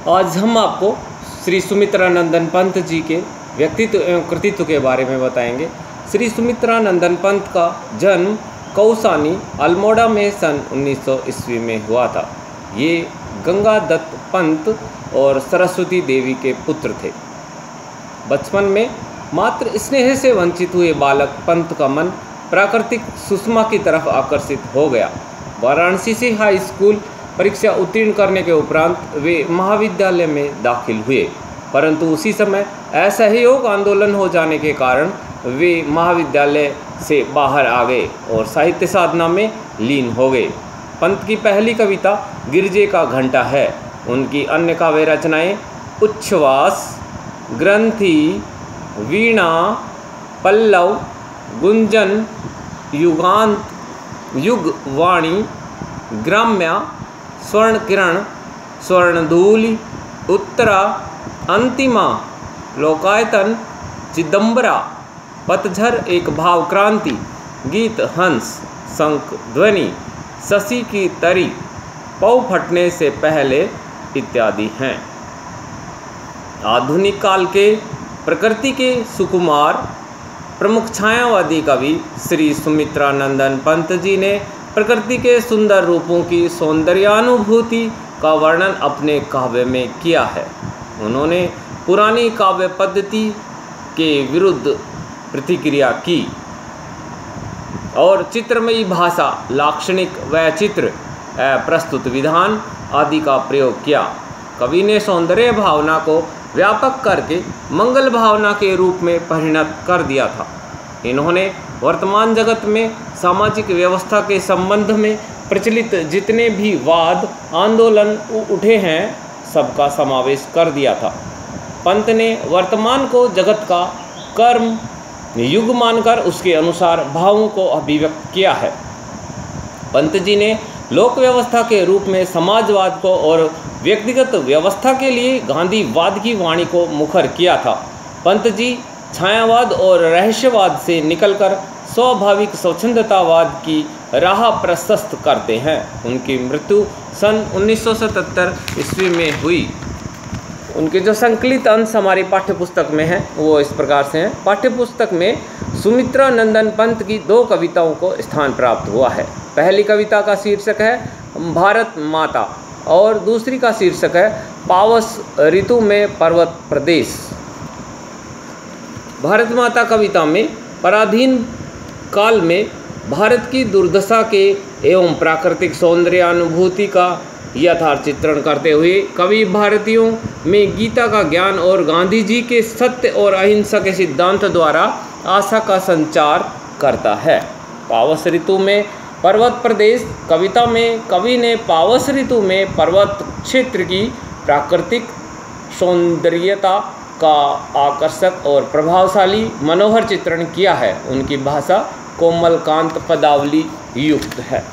आज हम आपको श्री सुमित्रानंदन पंत जी के व्यक्तित्व एवं कृतित्व के बारे में बताएंगे। श्री सुमित्रानंदन पंत का जन्म कौसानी अल्मोड़ा में सन 1900 ईस्वी में हुआ था। ये गंगा दत्त पंत और सरस्वती देवी के पुत्र थे। बचपन में मात्र स्नेह से वंचित हुए बालक पंत का मन प्राकृतिक सुषमा की तरफ आकर्षित हो गया। वाराणसी से हाई स्कूल परीक्षा उत्तीर्ण करने के उपरांत वे महाविद्यालय में दाखिल हुए, परंतु उसी समय असहयोग आंदोलन हो जाने के कारण वे महाविद्यालय से बाहर आ गए और साहित्य साधना में लीन हो गए। पंत की पहली कविता गिरजे का घंटा है। उनकी अन्य काव्य रचनाएं उच्छ्वास, ग्रंथि, वीणा, पल्लव, गुंजन, युगांत, युगवाणी, ग्राम्या, स्वर्ण किरण, स्वर्णधूलि, उत्तरा, अंतिमा, लोकायतन, चिदंबरा, पतझर एक भाव क्रांति, गीत हंस, शंख ध्वनि, शशि की तरी, पौ फटने से पहले इत्यादि हैं। आधुनिक काल के प्रकृति के सुकुमार प्रमुख छायावादी कवि श्री सुमित्रानंदन पंत जी ने प्रकृति के सुंदर रूपों की सौंदर्यानुभूति का वर्णन अपने काव्य में किया है। उन्होंने पुरानी काव्य पद्धति के विरुद्ध प्रतिक्रिया की और चित्रमयी भाषा, लाक्षणिक वैचित्र, प्रस्तुत विधान आदि का प्रयोग किया। कवि ने सौंदर्य भावना को व्यापक करके मंगल भावना के रूप में परिणत कर दिया था। इन्होंने वर्तमान जगत में सामाजिक व्यवस्था के संबंध में प्रचलित जितने भी वाद आंदोलन उठे हैं सबका समावेश कर दिया था। पंत ने वर्तमान को जगत का कर्म युग मानकर उसके अनुसार भावों को अभिव्यक्त किया है। पंत जी ने लोक व्यवस्था के रूप में समाजवाद को और व्यक्तिगत व्यवस्था के लिए गांधीवाद की वाणी को मुखर किया था। पंत जी छायावाद और रहस्यवाद से निकलकर स्वाभाविक स्वच्छंदतावाद की राह प्रशस्त करते हैं। उनकी मृत्यु सन 1977 ईस्वी में हुई। उनके जो संकलित अंश हमारी पाठ्यपुस्तक में हैं वो इस प्रकार से हैं। पाठ्यपुस्तक में सुमित्रानंदन पंत की 2 कविताओं को स्थान प्राप्त हुआ है। पहली कविता का शीर्षक है भारत माता और दूसरी का शीर्षक है पावस ऋतु में पर्वत प्रदेश। भारत माता कविता में पराधीन काल में भारत की दुर्दशा के एवं प्राकृतिक सौंदर्यानुभूति का यथार्थ चित्रण करते हुए कवि भारतीयों में गीता का ज्ञान और गांधी जी के सत्य और अहिंसा के सिद्धांत द्वारा आशा का संचार करता है। पावस ऋतु में पर्वत प्रदेश कविता में कवि ने पावस ऋतु में पर्वत क्षेत्र की प्राकृतिक सौंदर्यता का आकर्षक और प्रभावशाली मनोहर चित्रण किया है। उनकी भाषा कोमल कांत पदावली युक्त है।